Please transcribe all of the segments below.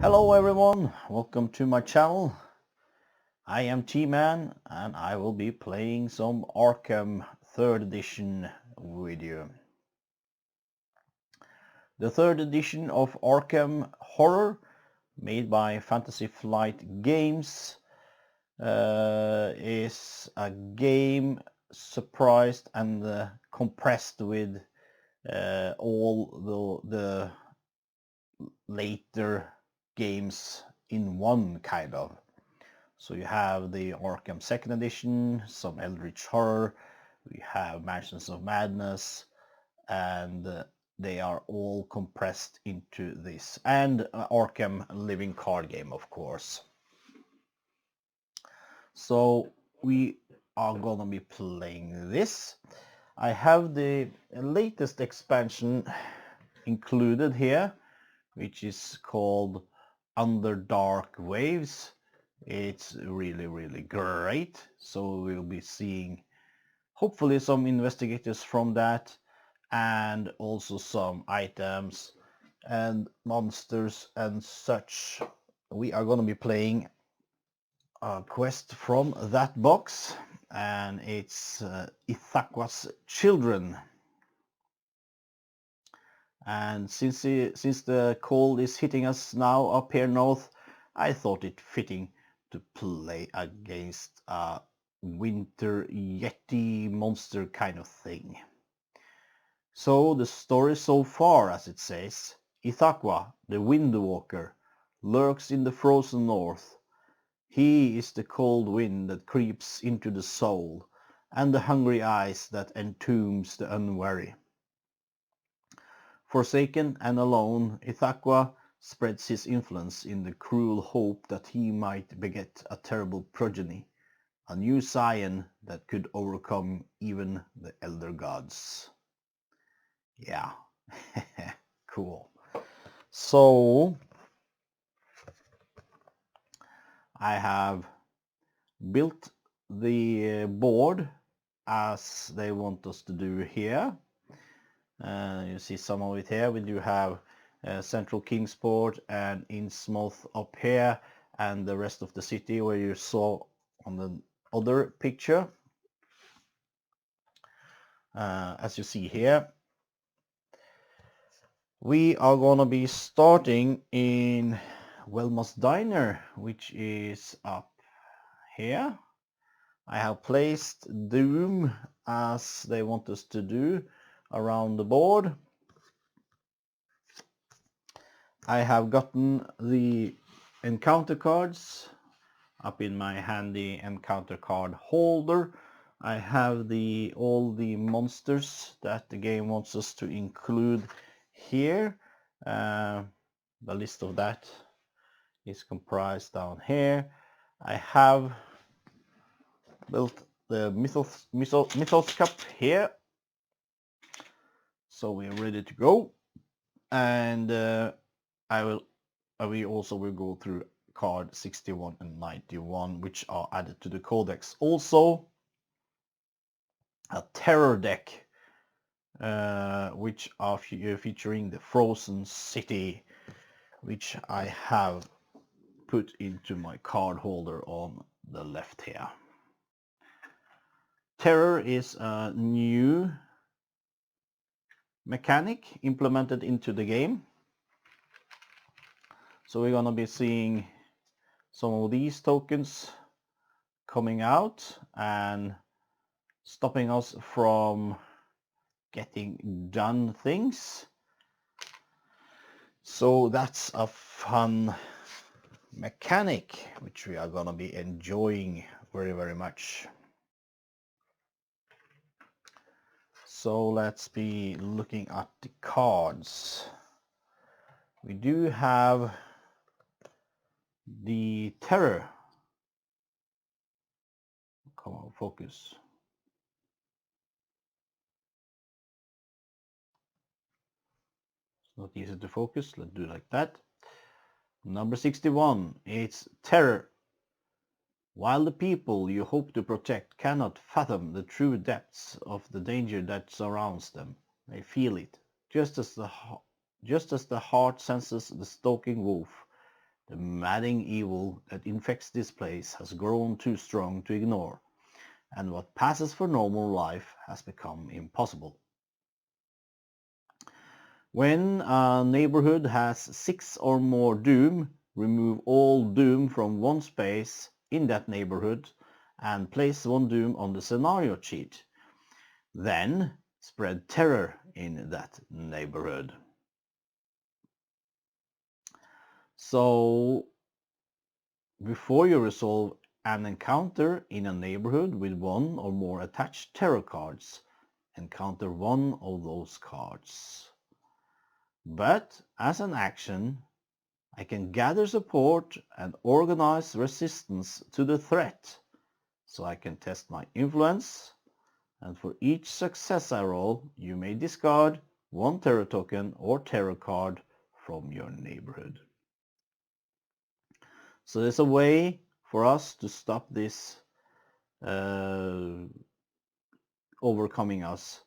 Hello everyone, welcome to my channel. I am T-Man and I will be playing some Arkham 3rd edition with you. The 3rd edition of Arkham Horror, made by Fantasy Flight Games, is a game surprised and compressed with all the later games in one kind of. So you have the Arkham 2nd edition, some Eldritch Horror, we have Mansions of Madness, and they are all compressed into this. And Arkham Living Card Game, of course. So we are gonna be playing this. I have the latest expansion included here, which is called Under Dark Waves. It's really great. So we'll be seeing hopefully some investigators from that, and also some items and monsters and such. We are going to be playing a quest from that box, and it's Ithaqua's Children. And since the cold is hitting us now up here north, I thought it fitting to play against a winter yeti monster kind of thing. So the story so far, as it says, Ithaqua, the Wind Walker, lurks in the frozen north. He is the cold wind that creeps into the soul, and the hungry eyes that entombs the unwary. Forsaken and alone, Ithaqua spreads his influence in the cruel hope that he might beget a terrible progeny, a new scion that could overcome even the elder gods. Yeah, cool. So I have built the board as they want us to do here. You see some of it here. We do have Central Kingsport and Innsmouth up here, and the rest of the city where you saw on the other picture. As you see here, we are gonna be starting in Vilmas Diner, which is up here. I have placed Doom as they want us to do around the board. I have gotten the encounter cards up in my handy encounter card holder. I have all the monsters that the game wants us to include here. The list of that is comprised down here. I have built the Mythos Cup here, so we're ready to go. And we also will go through card 61 and 91, which are added to the codex. Also a terror deck, which are featuring the Frozen City, which I have put into my card holder on the left here. Terror is a new mechanic implemented into the game. So we're gonna be seeing some of these tokens coming out and stopping us from getting done things. So that's a fun mechanic which we are gonna be enjoying very much. So let's be looking at the cards. We do have the terror. Come on, focus. It's not easy to focus. Let's do it like that. Number 61, it's terror. While the people you hope to protect cannot fathom the true depths of the danger that surrounds them, they feel it, just as the heart senses the stalking wolf. The madding evil that infects this place has grown too strong to ignore, and what passes for normal life has become impossible. When a neighborhood has 6 or more doom, remove all doom from one space in that neighborhood and place one doom on the scenario sheet. Then spread terror in that neighborhood. So before you resolve an encounter in a neighborhood with one or more attached terror cards, encounter one of those cards. But as an action, I can gather support and organize resistance to the threat, so I can test my influence, and for each success I roll, you may discard one terror token or terror card from your neighborhood. So there's a way for us to stop this overcoming us,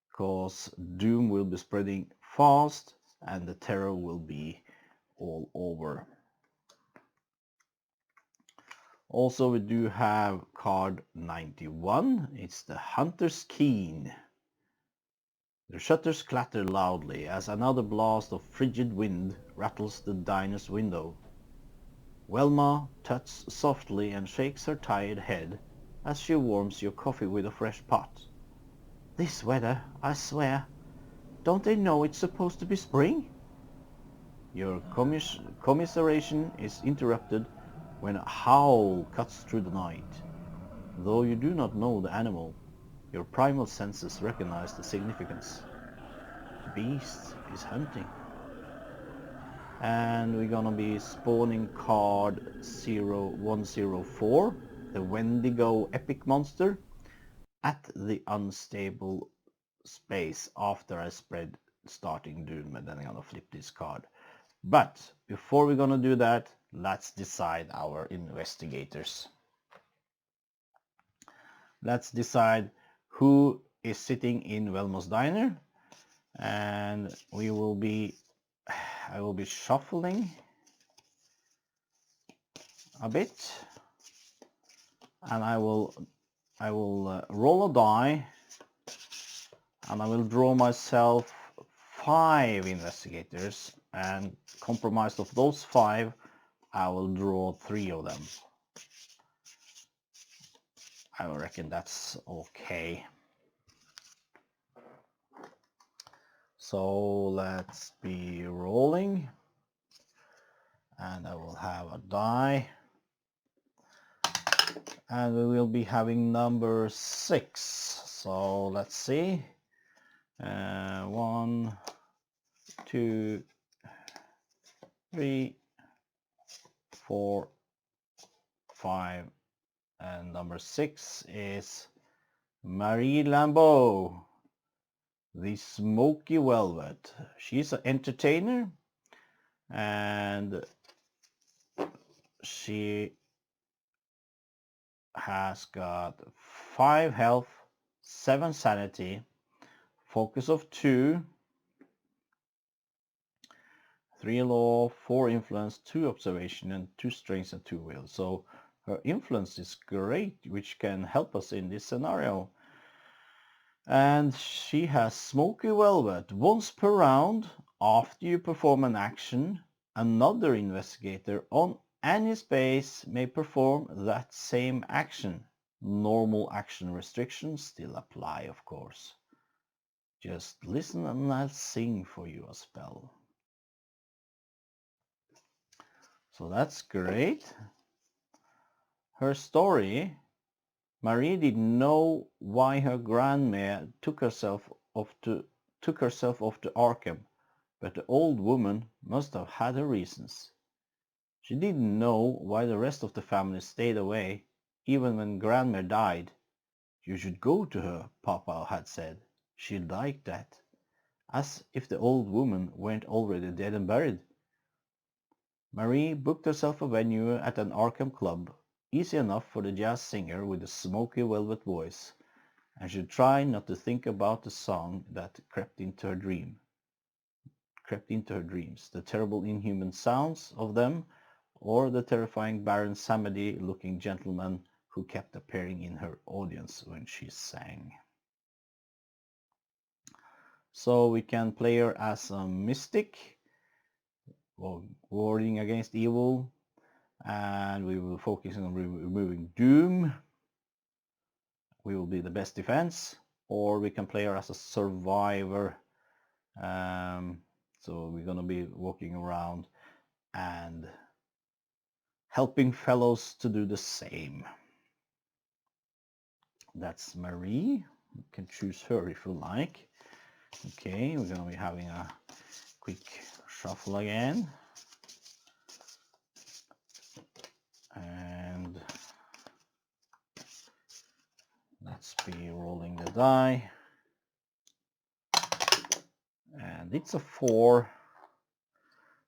because doom will be spreading fast and the terror will be all over. Also, we do have card 91. It's the Hunter's Keen. The shutters clatter loudly as another blast of frigid wind rattles the diner's window. Velma tuts softly and shakes her tired head as she warms your coffee with a fresh pot. This weather, I swear. Don't they know it's supposed to be spring? Your commiseration is interrupted when a howl cuts through the night. Though you do not know the animal, your primal senses recognize the significance. The beast is hunting. And we're gonna be spawning card 0104, the Windigo epic monster, at the unstable space after I spread starting doom, and then I'm gonna flip this card. But before we're gonna do that, let's decide our investigators. Let's decide who is sitting in Vilmas Diner, and I will be shuffling a bit, and I will roll a die, and I will draw myself 5 investigators, and compromised of those 5, I will draw 3 of them. I reckon that's okay. So let's be rolling, and I will have a die, and we will be having number 6. So let's see, 1, 2, 3, 4, 5, and number 6 is Marie Lambeau, the Smoky Velvet. She's an entertainer, and she has got 5 health, 7 sanity, focus of 2, 3 law, 4 influence, 2 observation, and 2 strength and 2 will. So her influence is great, which can help us in this scenario. And she has Smoky Velvet. Once per round, after you perform an action, another investigator on any space may perform that same action. Normal action restrictions still apply, of course. Just listen and I'll sing for you a spell. So that's great. Her story: Marie didn't know why her grandmare took herself off to Arkham, but the old woman must have had her reasons. She didn't know why the rest of the family stayed away, even when grandmare died. You should go to her, Papa had said. She'd like that. As if the old woman weren't already dead and buried. Marie booked herself a venue at an Arkham club, easy enough for the jazz singer with the smoky velvet voice, and she tried not to think about the song that crept into her dream. crept into her dreams, the terrible inhuman sounds of them, or the terrifying Baron Samedi-looking gentleman who kept appearing in her audience when she sang. So we can play her as a mystic, warding against evil, and we will focus on removing doom. We will be the best defense, or we can play her as a survivor. So we're gonna be walking around and helping fellows to do the same. That's Marie. You can choose her if you like. Okay, we're gonna be having a quick shuffle again. And let's be rolling the die. And it's a 4.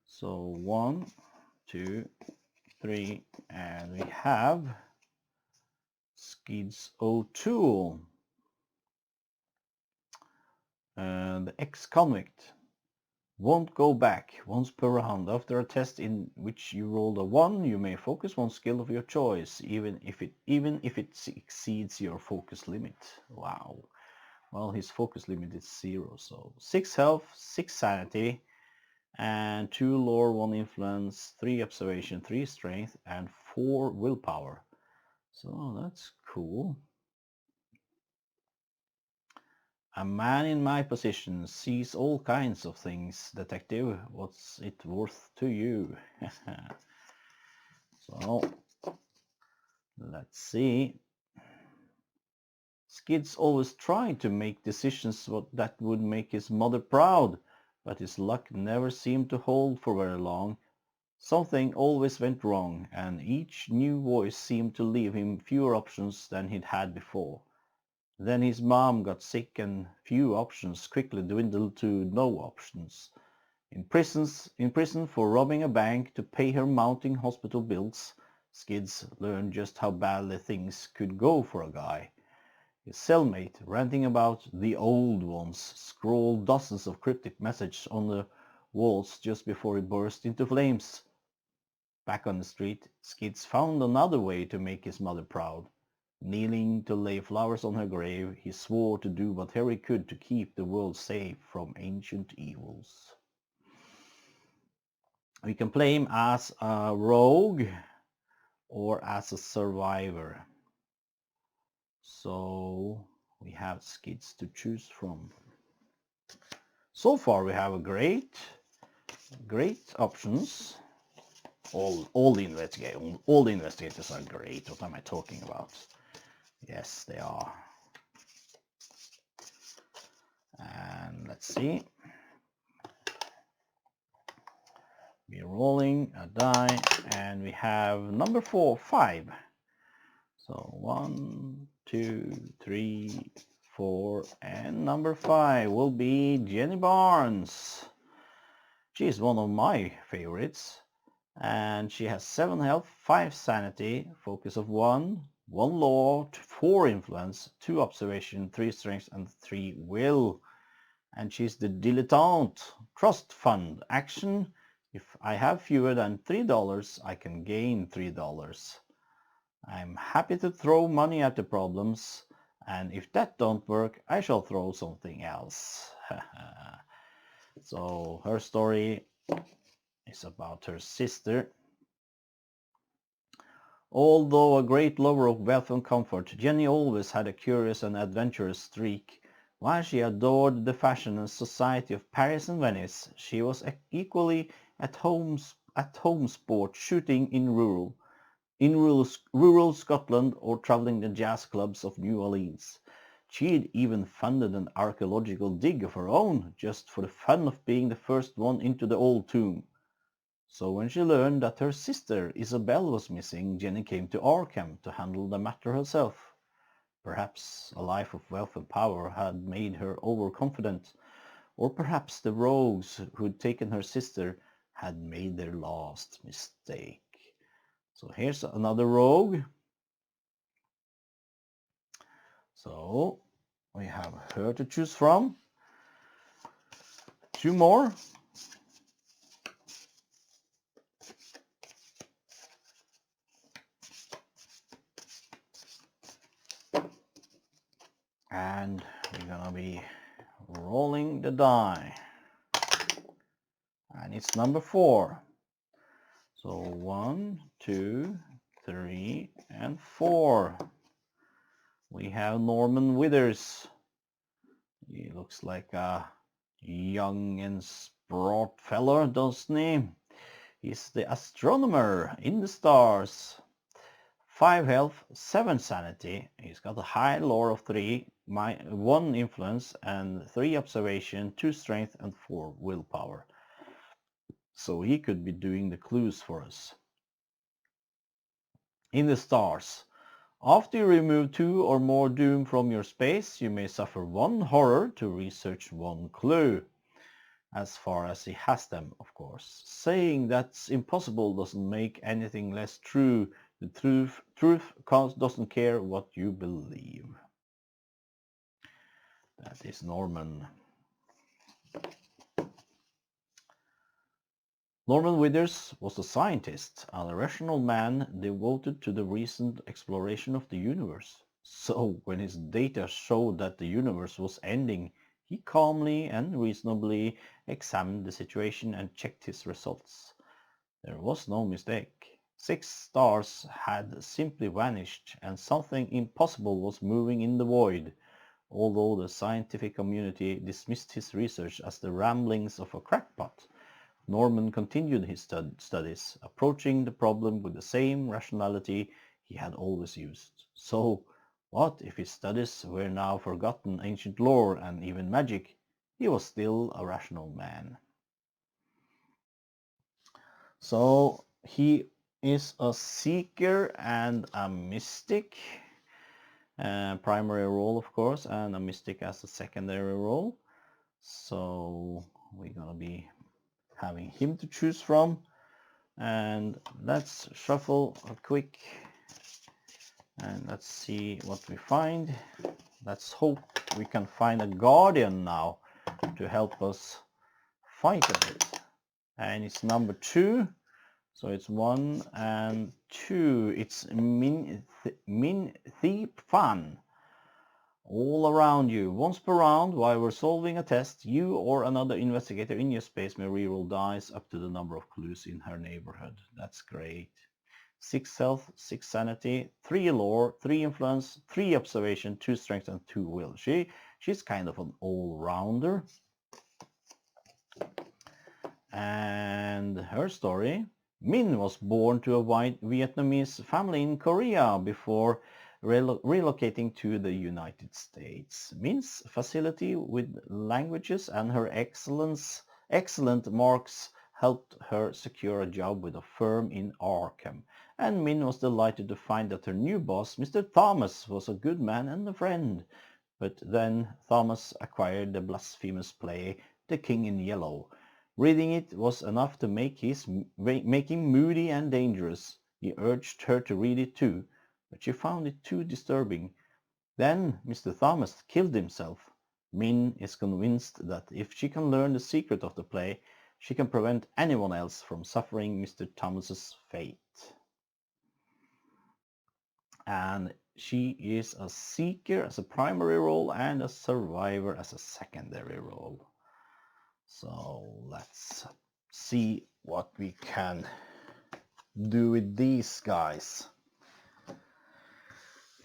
So 1, 2, 3, and we have Skids O'Toole, the ex-convict. Won't go back once per round. After a test in which you rolled a 1, you may focus one skill of your choice, even if it exceeds your focus limit. Wow. Well, his focus limit is 0, so 6 health, 6 sanity, and 2 lore, 1 influence, 3 observation, 3 strength, and 4 willpower. So that's cool. A man in my position sees all kinds of things, detective. What's it worth to you? So, let's see. Skids always tried to make decisions that would make his mother proud, but his luck never seemed to hold for very long. Something always went wrong, and each new voice seemed to leave him fewer options than he'd had before. Then his mom got sick and few options quickly dwindled to no options. In prison for robbing a bank to pay her mounting hospital bills, Skids learned just how badly things could go for a guy. His cellmate, ranting about the old ones, scrawled dozens of cryptic messages on the walls just before he burst into flames. Back on the street, Skids found another way to make his mother proud. Kneeling to lay flowers on her grave, he swore to do whatever he could to keep the world safe from ancient evils. We can play him as a rogue or as a survivor. So we have Skids to choose from. So far we have a great options. All the investigators are great. What am I talking about? Yes, they are. And let's see. We're rolling a die, and we have number 5. So 1, 2, 3, 4, and number 5 will be Jenny Barnes. She's one of my favorites, and she has 7 health, 5 sanity, focus of 1, 1 law, 4 influence, 2 observation, 3 strength, and 3 will. And she's the dilettante. Trust fund action. If I have fewer than $3, I can gain $3. I'm happy to throw money at the problems, and if that don't work, I shall throw something else. So her story is about her sister. Although a great lover of wealth and comfort, Jenny always had a curious and adventurous streak. While she adored the fashion and society of Paris and Venice, she was equally at home sport shooting in rural Scotland or traveling the jazz clubs of New Orleans. She'd even funded an archaeological dig of her own, just for the fun of being the first one into the old tomb. So when she learned that her sister Isabel was missing, Jenny came to Arkham to handle the matter herself. Perhaps a life of wealth and power had made her overconfident, or perhaps the rogues who'd taken her sister had made their last mistake. So here's another rogue. So we have her to choose from. 2 more. the die. And it's number 4. So 1, 2, 3, and 4. We have Norman Withers. He looks like a young and spry fellow, doesn't he? He's the astronomer in the stars. 5 health, 7 sanity. He's got a high lore of 3, 1 influence, and 3 observation, 2 strength, and 4 willpower. So he could be doing the clues for us. In the stars. After you remove 2 or more doom from your space, you may suffer 1 horror to research 1 clue. As far as he has them, of course. Saying that's impossible doesn't make anything less true. The truth doesn't care what you believe. That is Norman. Norman Withers was a scientist, a rational man devoted to the recent exploration of the universe. So when his data showed that the universe was ending, he calmly and reasonably examined the situation and checked his results. There was no mistake. 6 stars had simply vanished, and something impossible was moving in the void. Although the scientific community dismissed his research as the ramblings of a crackpot, Norman continued his studies, approaching the problem with the same rationality he had always used. So, what if his studies were now forgotten ancient lore and even magic? He was still a rational man. So, he is a seeker and a mystic. Primary role, of course, and a mystic as a secondary role. So, we're going to be having him to choose from. And let's shuffle a quick and let's see what we find. Let's hope we can find a guardian now to help us fight a bit. And it's number 2. So it's 1 and 2. It's Min-Thi Fan. All around you. Once per round, while we're solving a test, you or another investigator in your space may reroll dice up to the number of clues in her neighborhood. That's great. 6 health, 6 sanity, 3 lore, 3 influence, 3 observation, 2 strength, and 2 will. She's kind of an all-rounder. And her story. Min was born to a white Vietnamese family in Korea before relocating to the United States. Min's facility with languages and her excellent marks helped her secure a job with a firm in Arkham. And Min was delighted to find that her new boss, Mr. Thomas, was a good man and a friend. But then Thomas acquired the blasphemous play, The King in Yellow. Reading it was enough to make him moody and dangerous. He urged her to read it too, but she found it too disturbing. Then Mr. Thomas killed himself. Min is convinced that if she can learn the secret of the play, she can prevent anyone else from suffering Mr. Thomas's fate. And she is a seeker as a primary role and a survivor as a secondary role. So let's see what we can do with these guys.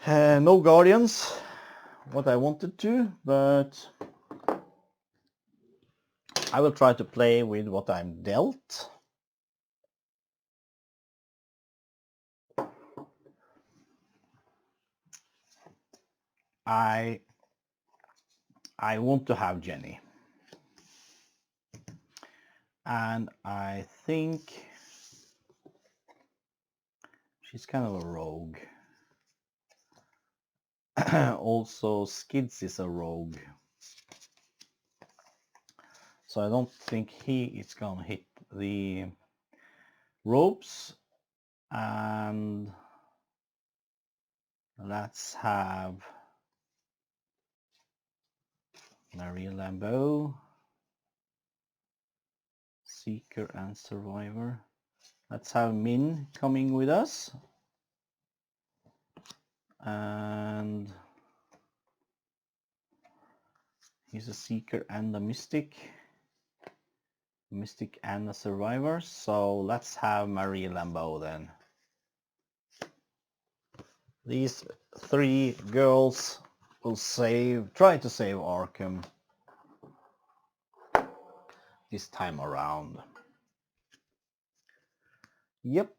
No guardians, what I wanted to, but I will try to play with what I'm dealt. I want to have Jenny. And I think she's kind of a rogue. Also, Skids is a rogue. So I don't think he is gonna hit the ropes. And let's have Marie Lambeau, Seeker and Survivor. Let's have Min coming with us. And He's a seeker and a mystic. Mystic and a survivor. So let's have Marie Lambeau then. These three girls will try to save Arkham this time around. Yep.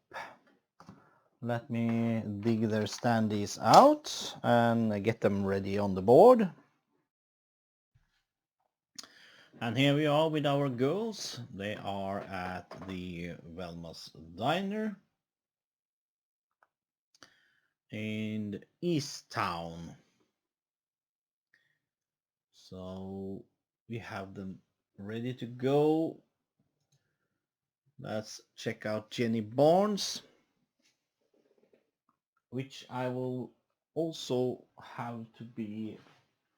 Let me dig their standees out and get them ready on the board. And here we are with our girls. They are at the Vilmas Diner in East Town. So we have them ready to go. Let's check out Jenny Barnes, which I will also have to be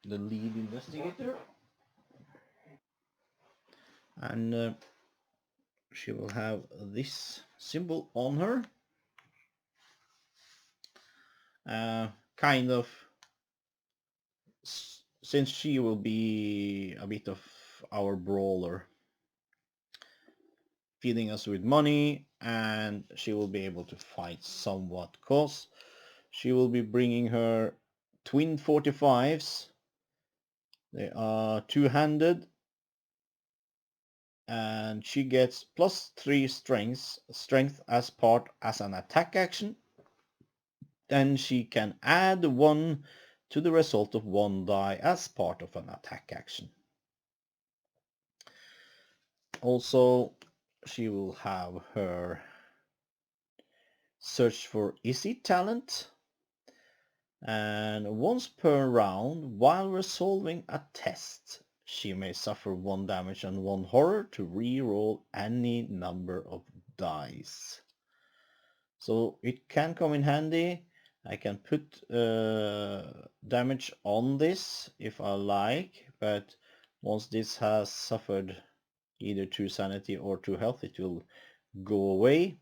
the lead investigator. And she will have this symbol on her. Kind of, since she will be a bit of our brawler, feeding us with money, and she will be able to fight somewhat, cause she will be bringing her twin 45s. They are two-handed, and she gets +3 strength as an attack action. Then she can add 1 to the result of 1 die as part of an attack action. Also, she will have her search for easy talent, and once per round while resolving a test, she may suffer 1 damage and 1 horror to re-roll any number of dice. So it can come in handy. I can put damage on this if I like, but once this has suffered either 2 sanity or 2 health, it will go away,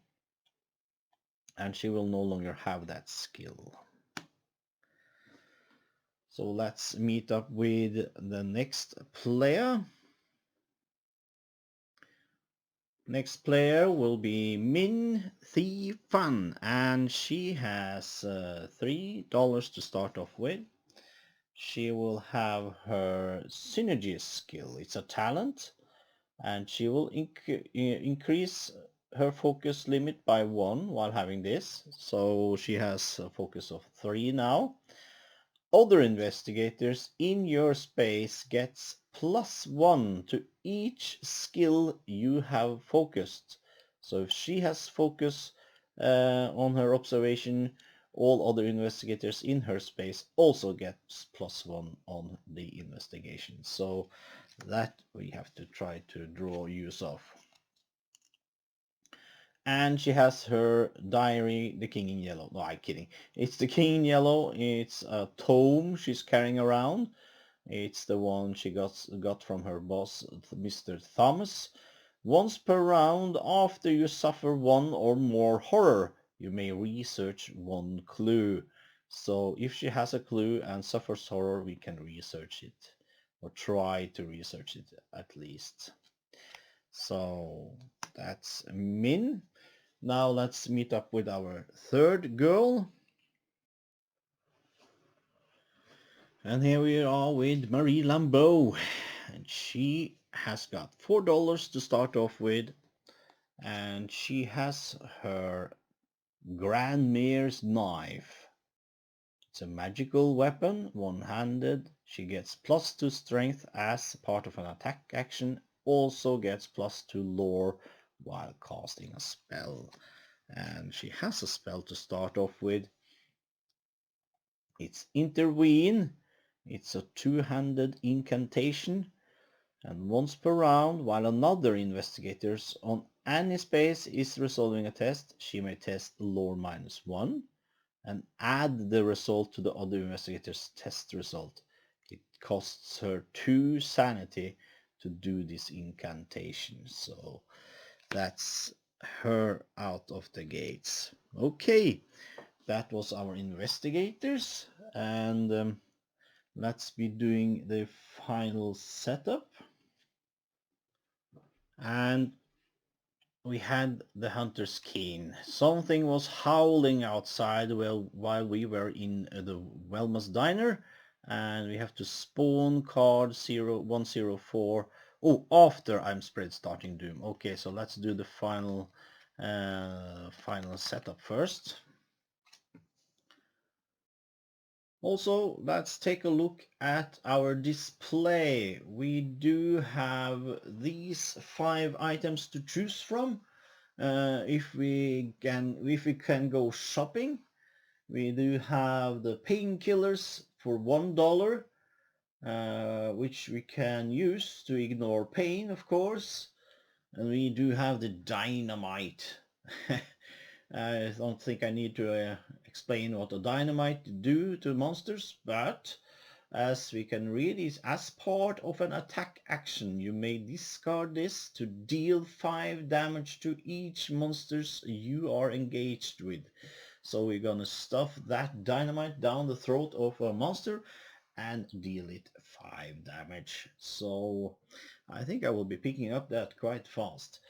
and she will no longer have that skill. So let's meet up with the next player. Next player will be Min-Thi Fan, and she has $3 to start off with. She will have her synergy skill. It's a talent, and she will increase her focus limit by 1 while having this. So she has a focus of 3 now. Other investigators in your space gets +1 to each skill you have focused. So if she has focus on her observation, all other investigators in her space also gets +1 on the investigation. So that we have to try to draw use of. And she has her diary, The King in Yellow. No, I'm kidding. It's The King in Yellow. It's a tome she's carrying around. It's the one she got from her boss, Mr. Thomas. Once per round, after you suffer 1 or more horror, you may research 1 clue. So if she has a clue and suffers horror, we can research it. Or try to research it at least. So that's Min. Now let's meet up with our third girl. And here we are with Marie Lambeau. And she has got $4 to start off with. And she has her Grandmare's Knife. It's a magical weapon, one-handed. She gets +2 strength as part of an attack action. Also gets +2 lore while casting a spell. And she has a spell to start off with. It's Intervene. It's a 2-handed incantation. And once per round, while another investigator on any space is resolving a test, she may test lore -1 and add the result to the other investigator's test result. It costs her 2 sanity to do this incantation. So that's her out of the gates. Okay, that was our investigators, and let's be doing the final setup. And we had the hunter's keen. Something was howling outside while we were in the Vilmas Diner, and we have to spawn card 0104. Oh, after I'm spread starting doom. Okay, so let's do the final setup first. Also, let's take a look at our display. We do have these 5 items to choose from. If we can go shopping, we do have the painkillers for $1, which we can use to ignore pain, of course. And we do have the dynamite. I don't think I need to explain what a dynamite do to monsters, but as we can read, is as part of an attack action, you may discard this to deal 5 damage to each monsters you are engaged with. So we're gonna stuff that dynamite down the throat of a monster and deal it 5 damage. So I think I will be picking up that quite fast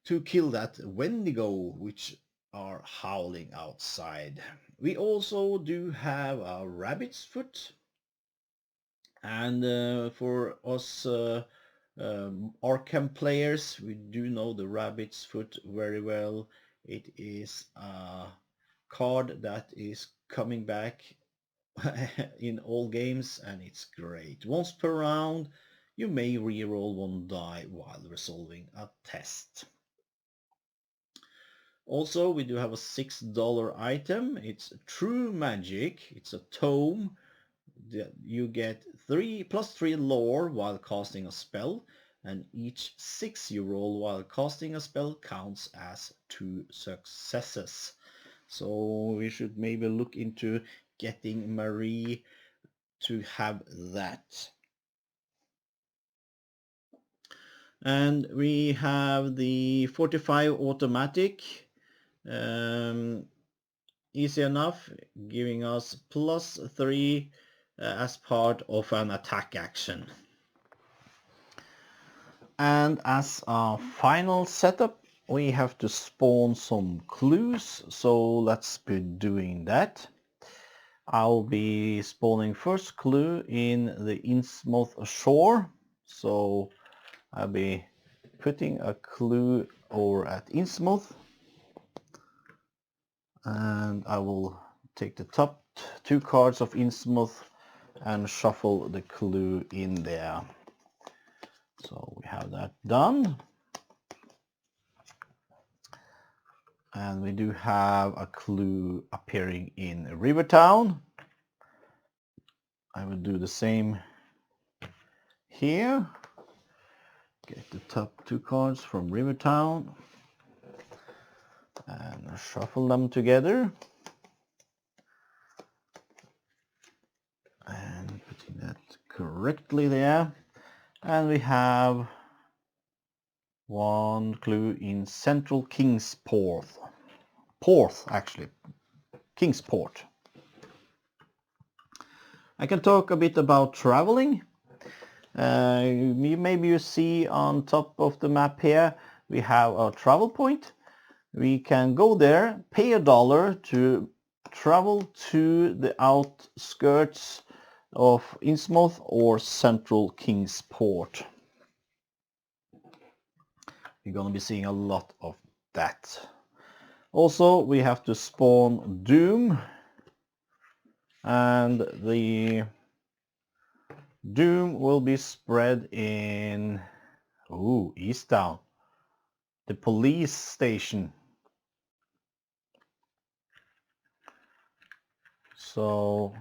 to kill that Windigo, which are howling outside. We also do have a rabbit's foot, and for us Arkham players, we do know the rabbit's foot very well. It is a card that is coming back in all games, and it's great. Once per round, you may reroll 1 die while resolving a test. Also, we do have a $6 item. It's True Magic. It's a tome. You get 3+3 lore while casting a spell, and each 6 you roll while casting a spell counts as 2 successes. So we should maybe look into getting Marie to have that. And we have the 45 automatic. Easy enough, giving us +3 as part of an attack action. And as our final setup, we have to spawn some clues, so let's be doing that. I'll be spawning first clue in the Innsmouth shore, so I'll be putting a clue over at Innsmouth, and I will take the top 2 cards of Innsmouth and shuffle the clue in there. So we have that done. And we do have a clue appearing in Rivertown. I will do the same here. Get the top 2 cards from Rivertown and shuffle them together. And putting that correctly there. And we have 1 clue in Central Kingsport. Kingsport. I can talk a bit about traveling. Maybe you see on top of the map here, we have a travel point. We can go there, pay $1 to travel to the outskirts of Innsmouth or Central Kingsport. You're going to be seeing a lot of that. Also, we have to spawn Doom, and the Doom will be spread in Easttown, the police station. So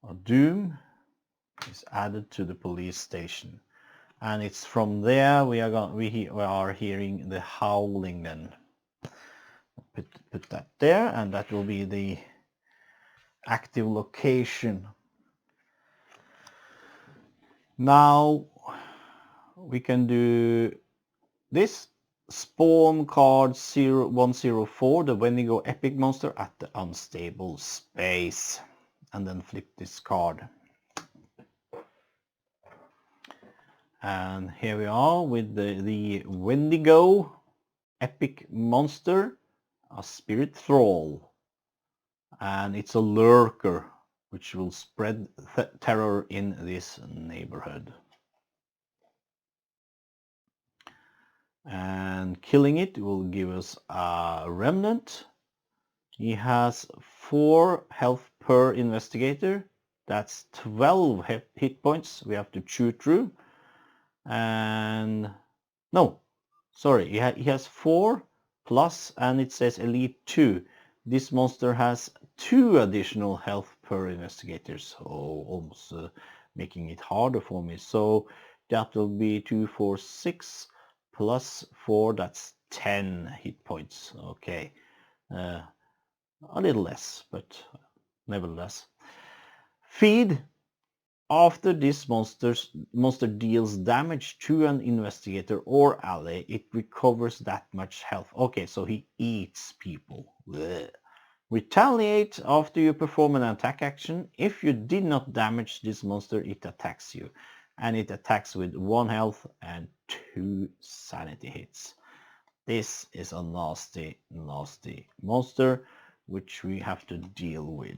a Doom is added to the police station, and it's from there we are hearing the howling. Then put that there, and that will be the active location. Now we can do this. Spawn card 0104, the Windigo epic monster at the unstable space. and then flip this card. And here we are with the Windigo epic monster, a spirit thrall. And it's a lurker which will spread terror in this neighborhood. And killing it will give us a remnant. He has 4 health per investigator. That's 12 hit points we have to chew through. And no, sorry, he has 4 plus, and it says elite 2. This monster has 2 additional health per investigator, so almost making it harder for me. So that will be 2, 4, 6 plus 4, that's 10 hit points. Okay, a little less, but nevertheless. Feed. After this monster deals damage to an investigator or ally, it recovers that much health. Okay, so he eats people. Blech. Retaliate after you perform an attack action. If you did not damage this monster, it attacks you. And it attacks with 1 health and 2 sanity hits. This is a nasty, nasty monster which we have to deal with.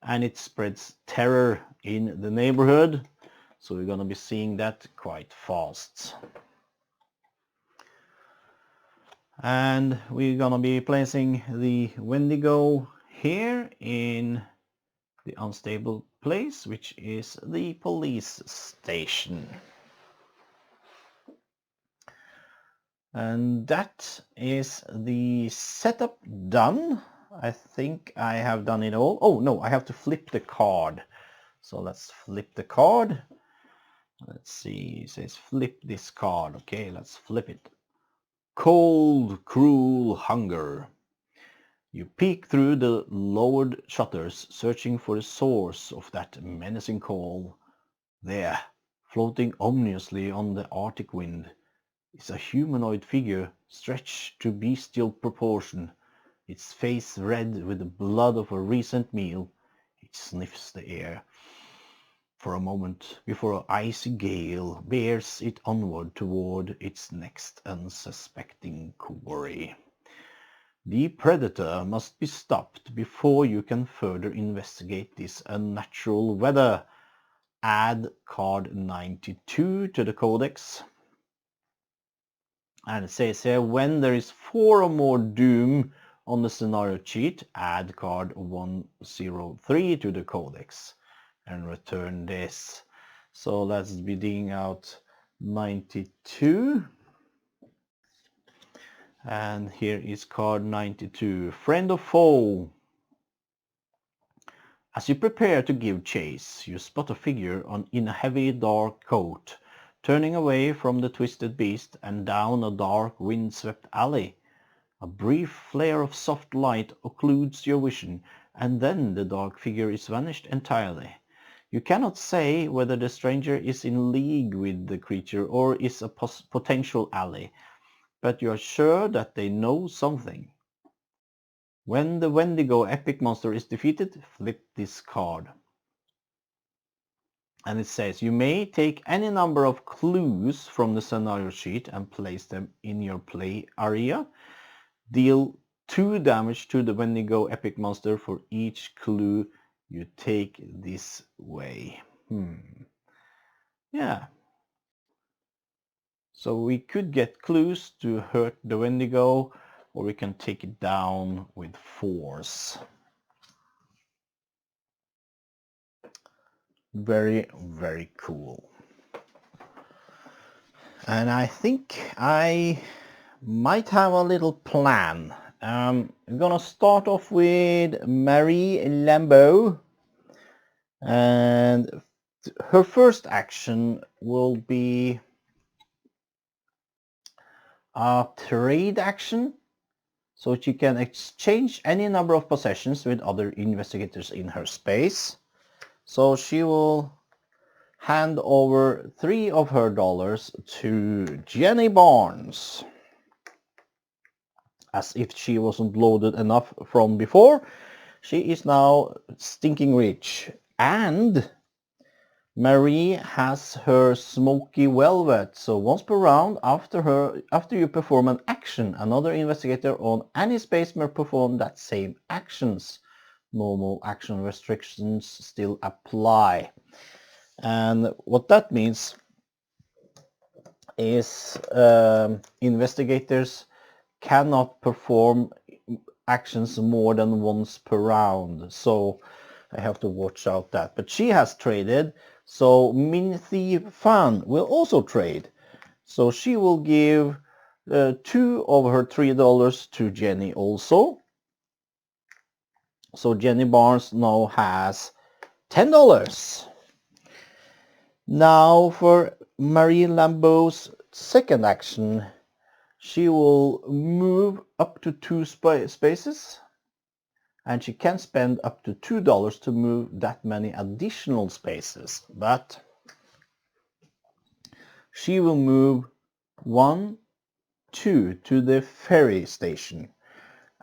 And it spreads terror in the neighborhood, so we're going to be seeing that quite fast. And we're going to be placing the Windigo here in the unstable place, which is the police station. And that is the setup done. I think I have done it all. Oh no, I have to flip the card. So let's flip the card. Let's see, it says flip this card. Okay, let's flip it. Cold, cruel hunger. You peek through the lowered shutters, searching for the source of that menacing call. There, floating ominously on the Arctic wind, is a humanoid figure stretched to bestial proportion. Its face red with the blood of a recent meal. It sniffs the air for a moment before an icy gale bears it onward toward its next unsuspecting quarry. The predator must be stopped before you can further investigate this unnatural weather. Add card 92 to the codex. And it says here, when there is 4 or more doom on the scenario sheet, add card 103 to the codex and return this. So let's be digging out 92. And here is card 92. Friend or foe. As you prepare to give chase, you spot a figure in a heavy dark coat, turning away from the twisted beast and down a dark windswept alley. A brief flare of soft light occludes your vision, and then the dark figure is vanished entirely. You cannot say whether the stranger is in league with the creature or is a potential ally, but you are sure that they know something. When the Windigo epic monster is defeated, flip this card. And it says you may take any number of clues from the scenario sheet and place them in your play area. Deal 2 damage to the Windigo epic monster for each clue you take this way. Yeah. So we could get clues to hurt the Windigo, or we can take it down with force. Very, very cool. And I think I might have a little plan. I'm gonna start off with Marie Lambeau, and her first action will be a trade action, so she can exchange any number of possessions with other investigators in her space. So she will hand over 3 of her dollars to Jenny Barnes, as if she wasn't loaded enough from before. She is now stinking rich, and Marie has her smoky velvet. So once per round, after you perform an action, another investigator on any space may perform that same actions. Normal action restrictions still apply. And what that means is investigators cannot perform actions more than once per round. So I have to watch out that. But she has traded, so Minty Fan will also trade. So she will give 2 of her $3 to Jenny also. So Jenny Barnes now has $10. Now for Marie Lambeau's second action, she will move up to 2 spaces, and she can spend up to $2 to move that many additional spaces, but she will move 1, 2 to the ferry station,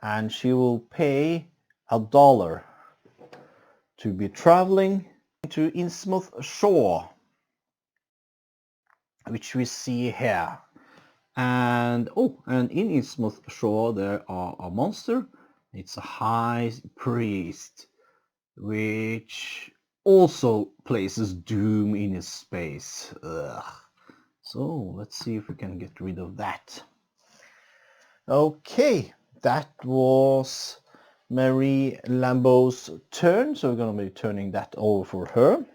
and she will pay $1 to be traveling to Innsmouth Shore, which we see here. And in Innsmouth Shore there are a monster. It's a high priest, which also places doom in his space. Ugh. So let's see if we can get rid of that. Okay, that was Marie Lambeau's turn, so we're going to be turning that over for her.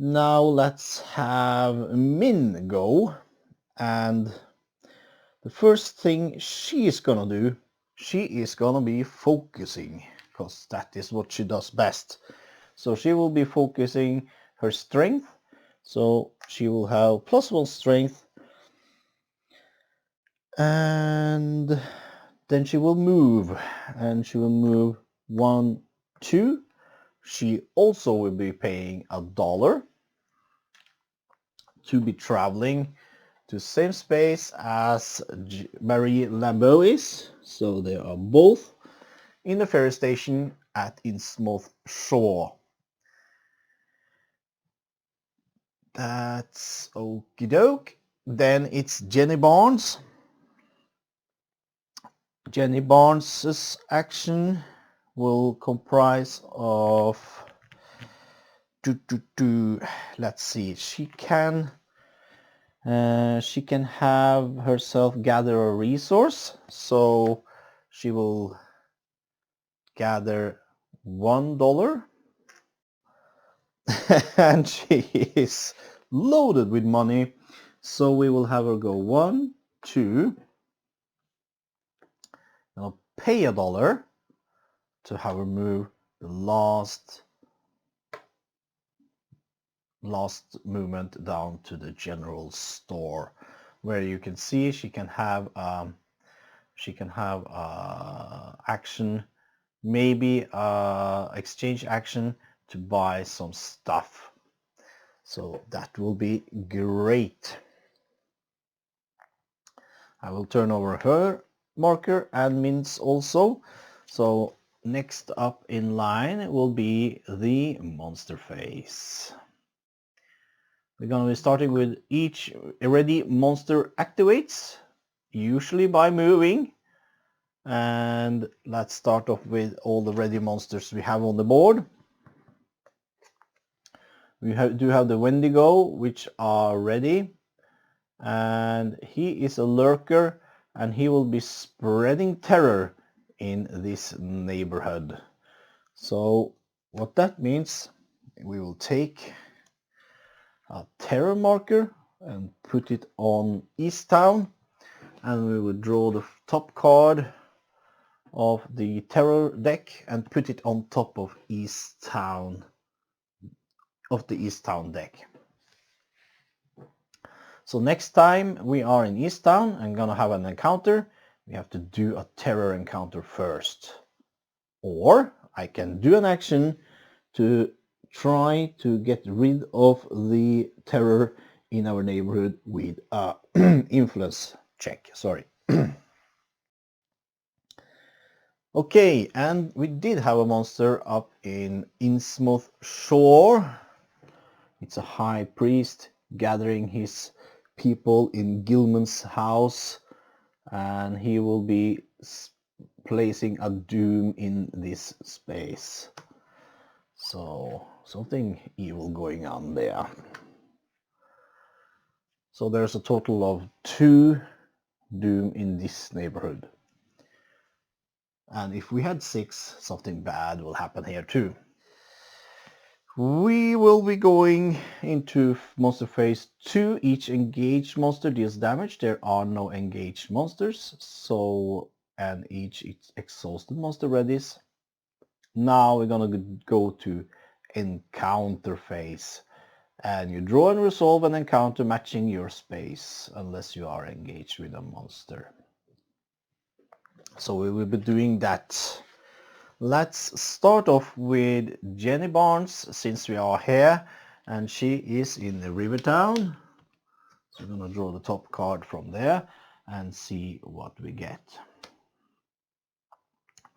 Now let's have Min go, and the first thing she is gonna do, she is gonna be focusing, because that is what she does best. So she will be focusing her strength, so she will have +1 strength, and then she will move, and she will move 1, 2. She also will be paying $1 to be traveling to the same space as Marie Lambeau is. So they are both in the ferry station at Innsmouth Shore. That's okie doke. Then it's Jenny Barnes. Jenny Barnes's action will comprise of let's see, she can have herself gather a resource, so she will gather $1 and she is loaded with money, so we will have her go 1, 2, and I'll pay $1 to have her move the last movement down to the general store, where you can see she can have action, maybe exchange action to buy some stuff. So that will be great. I will turn over her marker and Min's also. So next up in line will be the monster phase. We're going to be starting with each ready monster activates, usually by moving. And let's start off with all the ready monsters we have on the board. We do have the Windigo, which are ready. And he is a lurker, and he will be spreading terror in this neighborhood. So what that means, we will take a terror marker and put it on East Town, and we will draw the top card of the terror deck and put it on top of East Town, of the East Town deck. So next time we are in East Town and gonna have an encounter, we have to do a terror encounter first. Or I can do an action to try to get rid of the terror in our neighborhood with a influence check. Sorry. Okay, and we did have a monster up in Innsmouth Shore. It's a high priest gathering his people in Gilman's house, and he will be placing a doom in this space. So something evil going on there. So there's a total of 2 doom in this neighborhood. And if we had 6, something bad will happen here too. We will be going into monster phase 2. Each engaged monster deals damage. There are no engaged monsters, and each exhausted monster readies. Now we're gonna go to encounter phase, and you draw and resolve an encounter matching your space unless you are engaged with a monster. So we will be doing that. Let's start off with Jenny Barnes, since we are here, and she is in the Rivertown. So we're going to draw the top card from there and see what we get.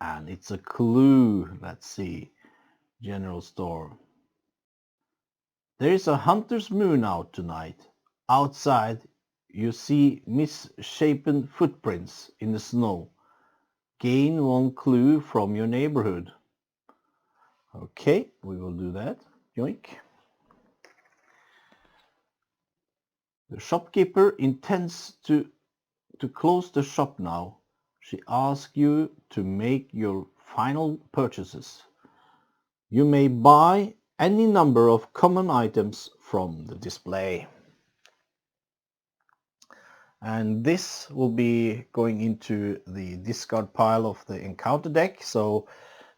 And it's a clue. Let's see. General store. There is a hunter's moon out tonight. Outside you see misshapen footprints in the snow. Gain 1 clue from your neighborhood. Okay, we will do that. Yoink. The shopkeeper intends to close the shop now. She asks you to make your final purchases. You may buy any number of common items from the display. And this will be going into the discard pile of the encounter deck. So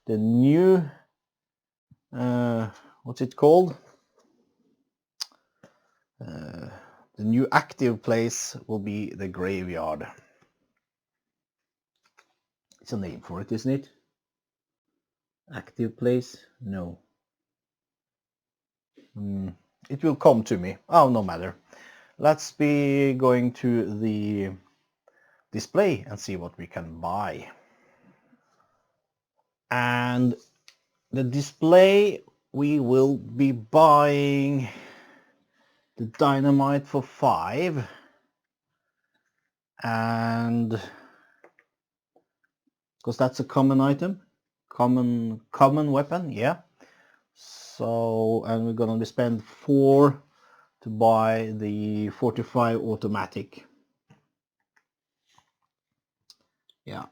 the new, what's it called? The new active place will be the graveyard. It's a name for it, isn't it? Active place? No. It will come to me. Oh, no matter. Let's be going to the display and see what we can buy. And the display, we will be buying the dynamite for 5, and because that's a common item, common weapon, yeah. So, and we're gonna spend 4 to buy the 45 automatic. Yeah.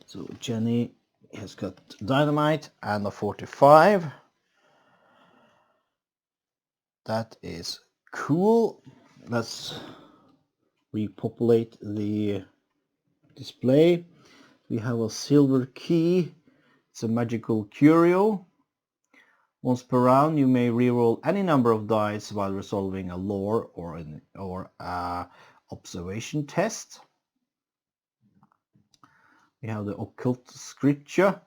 So Jenny has got dynamite and a 45. That is cool. Let's repopulate the display. We have a silver key. It's a magical curio. Once per round you may reroll any number of dice while resolving a lore or a observation test. We have the occult scripture,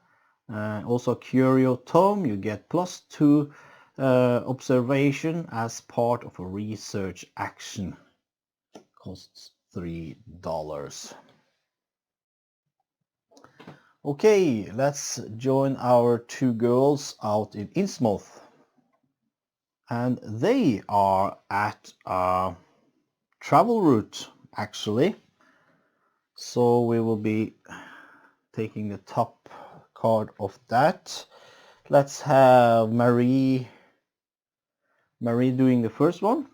also curio tome. You get +2 observation as part of a research action. Costs $3. Okay, let's join our 2 girls out in Innsmouth. And they are at a travel route, actually. So we will be taking the top card of that. Let's have Marie doing the first one.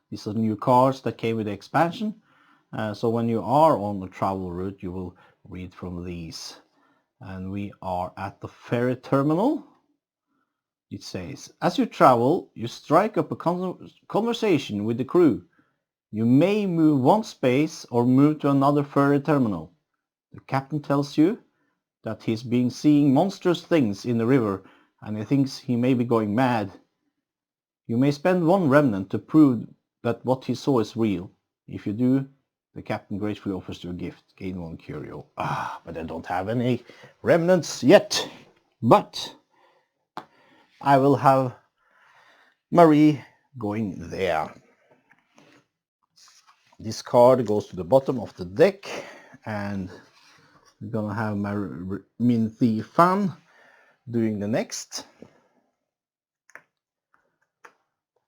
These are new cards that came with the expansion. So when you are on the travel route, you will read from these. And we are at the ferry terminal. It says, as you travel, you strike up a conversation with the crew. You may move 1 space or move to another ferry terminal. The captain tells you that he's been seeing monstrous things in the river and he thinks he may be going mad. You may spend 1 remnant to prove that what he saw is real. If you do, the captain gratefully offers you a gift. Gain 1 curio. But I don't have any remnants yet. But I will have Marie going there. This card goes to the bottom of the deck, and we're gonna have my Min-Thi fan doing the next.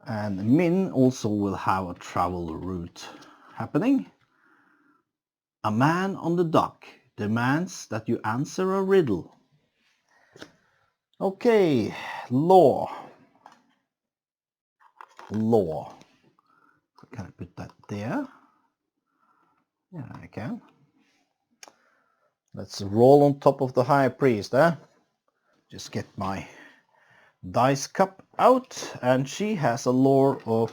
And Min also will have a travel route happening. A man on the dock demands that you answer a riddle. Okay, law. Law. Can I put that there? Yeah, I can. Let's roll on top of the high priest, eh? Just get my dice cup out, and she has a lore of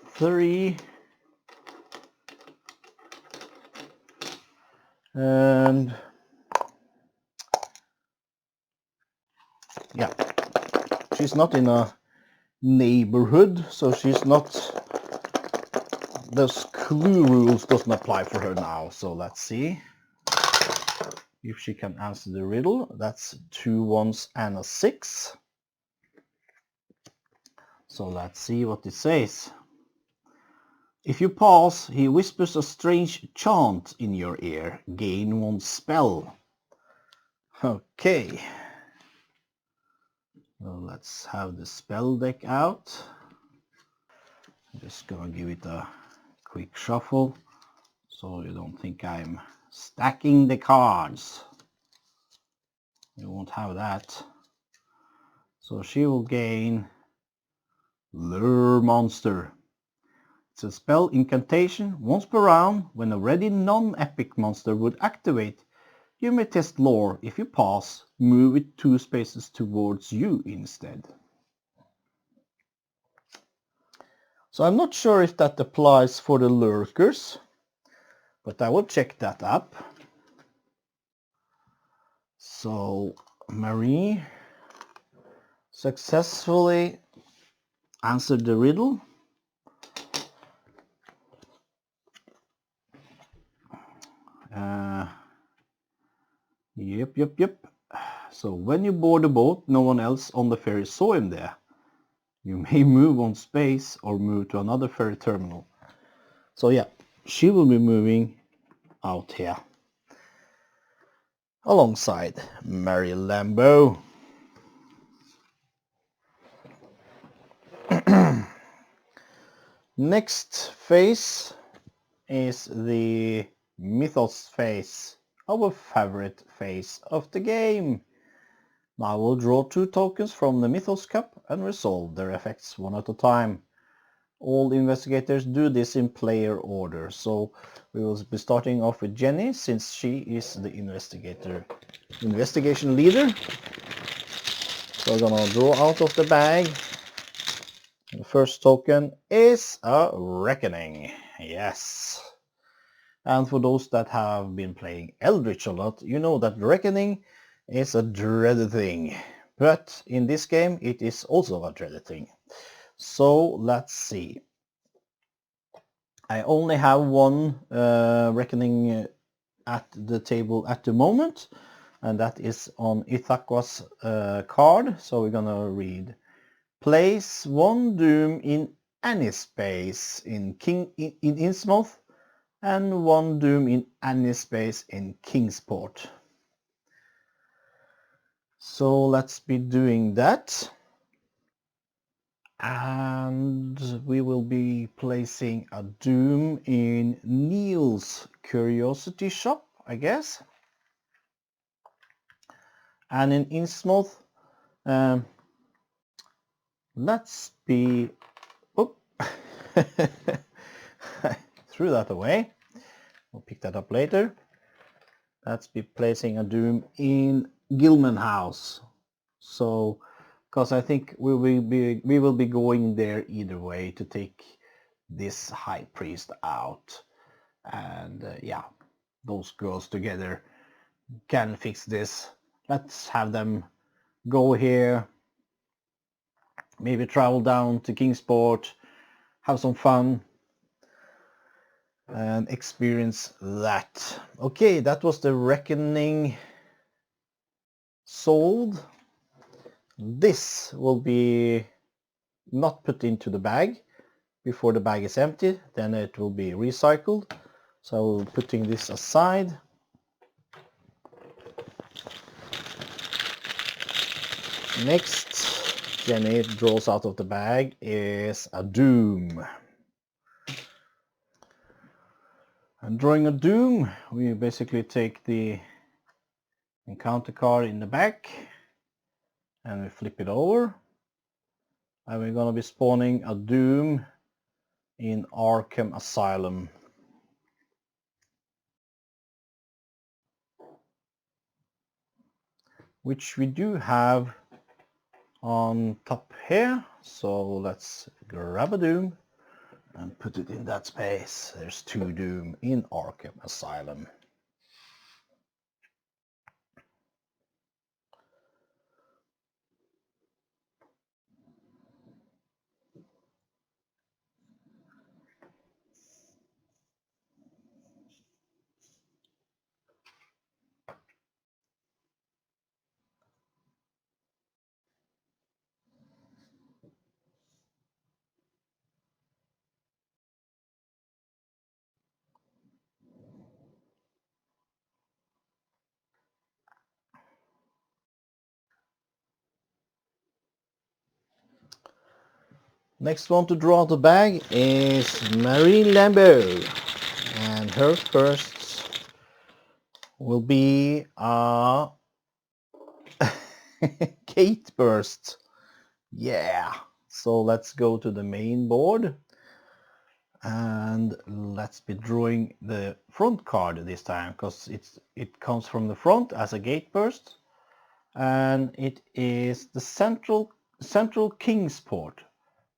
3. And yeah, she's not in a neighborhood, so she's not, those clue rules doesn't apply for her now. So let's see if she can answer the riddle. That's 2 1s and a 6. So let's see what it says. If you pass, he whispers a strange chant in your ear. Gain 1 spell. Okay. Well, let's have the spell deck out. I'm just gonna give it a quick shuffle so you don't think I'm stacking the cards. You won't have that. So she will gain Lure Monster. It's a spell incantation. Once per round, when a ready non-epic monster would activate, you may test lore. If you pass, move it 2 spaces towards you instead. So I'm not sure if that applies for the lurkers, but I will check that up. So Marie successfully answered the riddle. Yep. So when you board the boat, no one else on the ferry saw him there. You may move on space or move to another ferry terminal. So yeah, she will be moving out here alongside Mary Lambeau. Next phase is the Mythos Phase, our favorite phase of the game. I will draw 2 tokens from the Mythos Cup and resolve their effects one at a time. All investigators do this in player order, so we will be starting off with Jenny since she is the investigation leader. So we're gonna draw out of the bag. The first token is a Reckoning. Yes. And for those that have been playing Eldritch a lot, you know that Reckoning is a dreaded thing. But in this game, it is also a dreaded thing. So let's see. I only have 1 Reckoning at the table at the moment, and that is on Ithaqua's card. So we're gonna read. Place 1 doom in any space in Innsmouth and 1 doom in any space in Kingsport. So let's be doing that. And we will be placing a doom in Neil's Curiosity Shop, I guess. And in Innsmouth, let's be... Oh, I threw that away. We'll pick that up later. Let's be placing a doom in Gilman House. So, because I think we will be going there either way to take this high priest out, and yeah, those girls together can fix this. Let's have them go here, maybe travel down to Kingsport, have some fun and experience that. Okay, that was the Reckoning sold. This will be not put into the bag. before the bag is empty, then it will be recycled. So putting this aside. Next, Jenny draws out of the bag is a doom. And drawing a doom, we basically take the encounter card in the back and we flip it over. And we're going to be spawning a doom in Arkham Asylum. Which we do have on top here. So let's grab a doom and put it in that space. There's 2 doom in Arkham Asylum. Next one to draw out the bag is Marie Lambeau, and her first will be a gate burst. Yeah, so let's go to the main board and let's be drawing the front card this time, because it comes from the front as a gate burst, and it is the central Kingsport.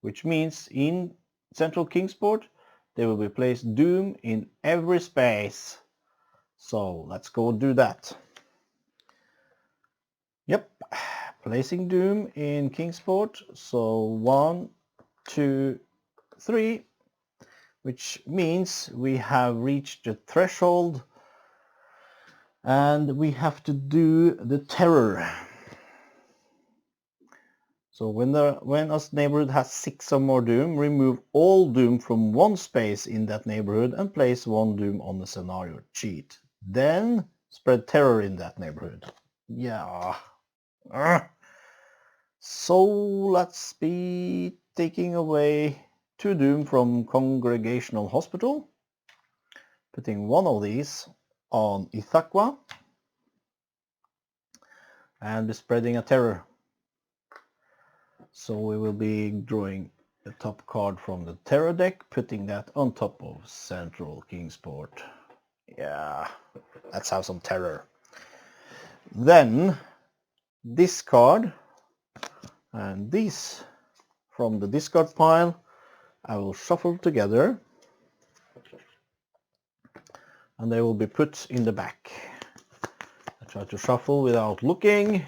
Which means in Central Kingsport there will be placed doom in every space. So let's go do that. Yep, placing doom in Kingsport. So 1, 2, 3, which means we have reached the threshold and we have to do the terror. So when a neighborhood has 6 or more doom, remove all doom from one space in that neighborhood and place 1 doom on the scenario sheet. Then spread terror in that neighborhood. Yeah. So let's be taking away 2 doom from Congregational Hospital. Putting 1 of these on Ithaqua. And be spreading a terror. So we will be drawing the top card from the Terror deck, putting that on top of Central Kingsport. Yeah, let's have some terror. Then this card and these from the discard pile I will shuffle together and they will be put in the back. I try to shuffle without looking.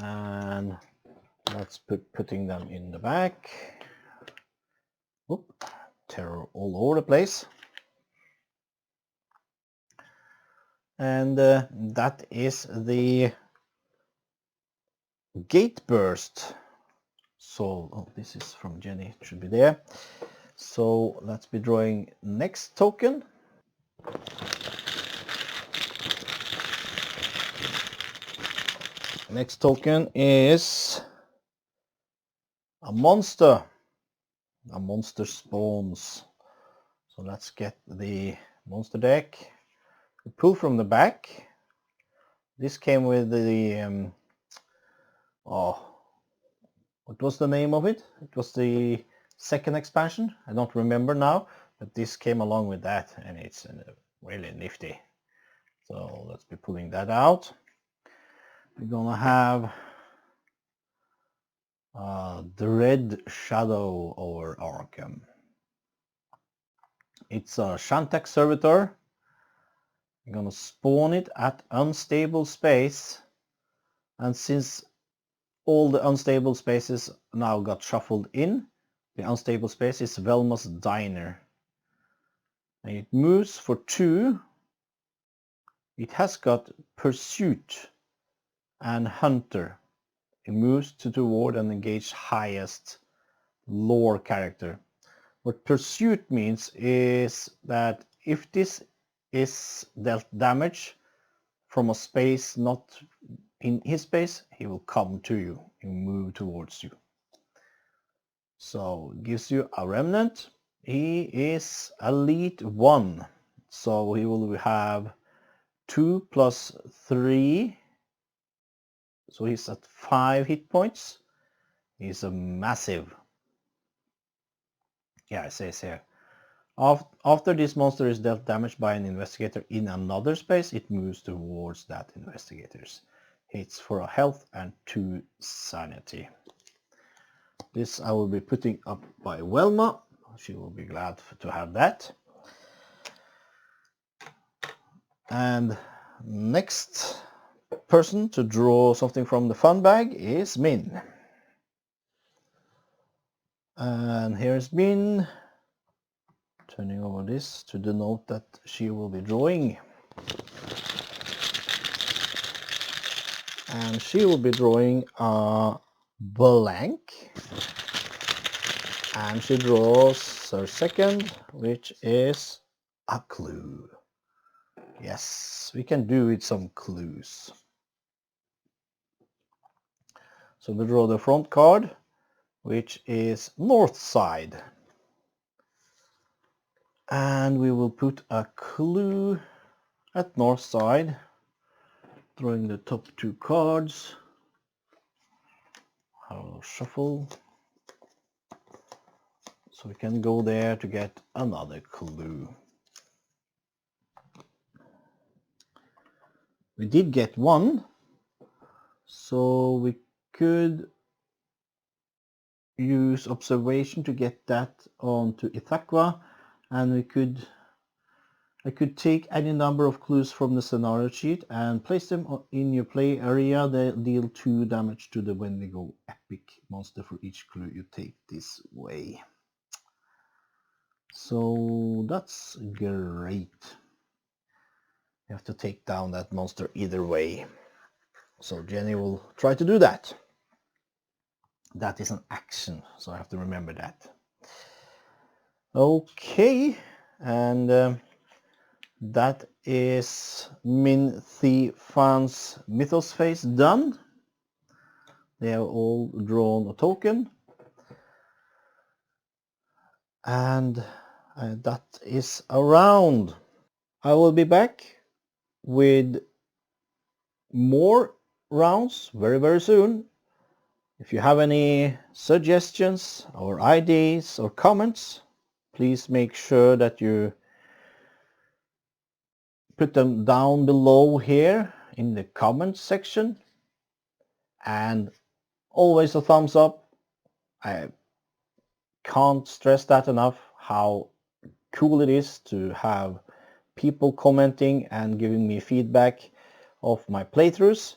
And let's putting them in the back. Oop, terror all over the place. And that is the gate burst. So this is from Jenny, it should be there. So let's be drawing next token. Next token is a monster. A monster spawns. So let's get the monster deck. Pull from the back. This came with the what was the name of it? It was the second expansion. I don't remember now, but this came along with that, and it's really nifty. So let's be pulling that out. We're gonna have the red shadow over Arkham. It's a Shantak servitor. I'm gonna spawn it at unstable space, and since all the unstable spaces now got shuffled in, the unstable space is Vilmas Diner. And it moves for 2. It has got Pursuit and Hunter. He moves toward and engage highest lore character. What pursuit means is that if this is dealt damage from a space not in his space, he will come to you and move towards you. So gives you a remnant. He is elite 1, so he will have 2 plus 3, so he's at 5 hit points. He's a massive. Yeah, it says here. After this monster is dealt damage by an investigator in another space, it moves towards that investigator's. Hits for a health and 2 sanity. This I will be putting up by Velma. She will be glad to have that. And next person to draw something from the fun bag is Min. And here's Min. Turning over this to denote that she will be drawing. And she will be drawing a blank. And she draws her second, which is a clue. Yes, we can do with some clues. So we draw the front card, which is north side. And we will put a clue at north side, drawing the top 2 cards. I'll shuffle. So we can go there to get another clue. We did get one, so we could use observation to get that onto Ithaqua, and I could take any number of clues from the scenario sheet and place them in your play area. They deal 2 damage to the Windigo epic monster for each clue you take this way. So that's great. You have to take down that monster either way. So Jenny will try to do that. That is an action, so I have to remember that. Okay, and that is Min-Thi Fan's Mythos Phase done. They have all drawn a token. And that is a round. I will be back with more rounds very soon. If you have any suggestions or ideas or comments, please make sure that you put them down below here in the comments section. And always a thumbs up. I can't stress that enough, how cool it is to have people commenting and giving me feedback of my playthroughs.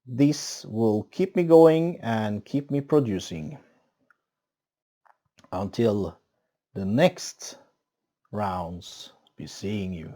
This will keep me going and keep me producing. Until the next rounds, be seeing you.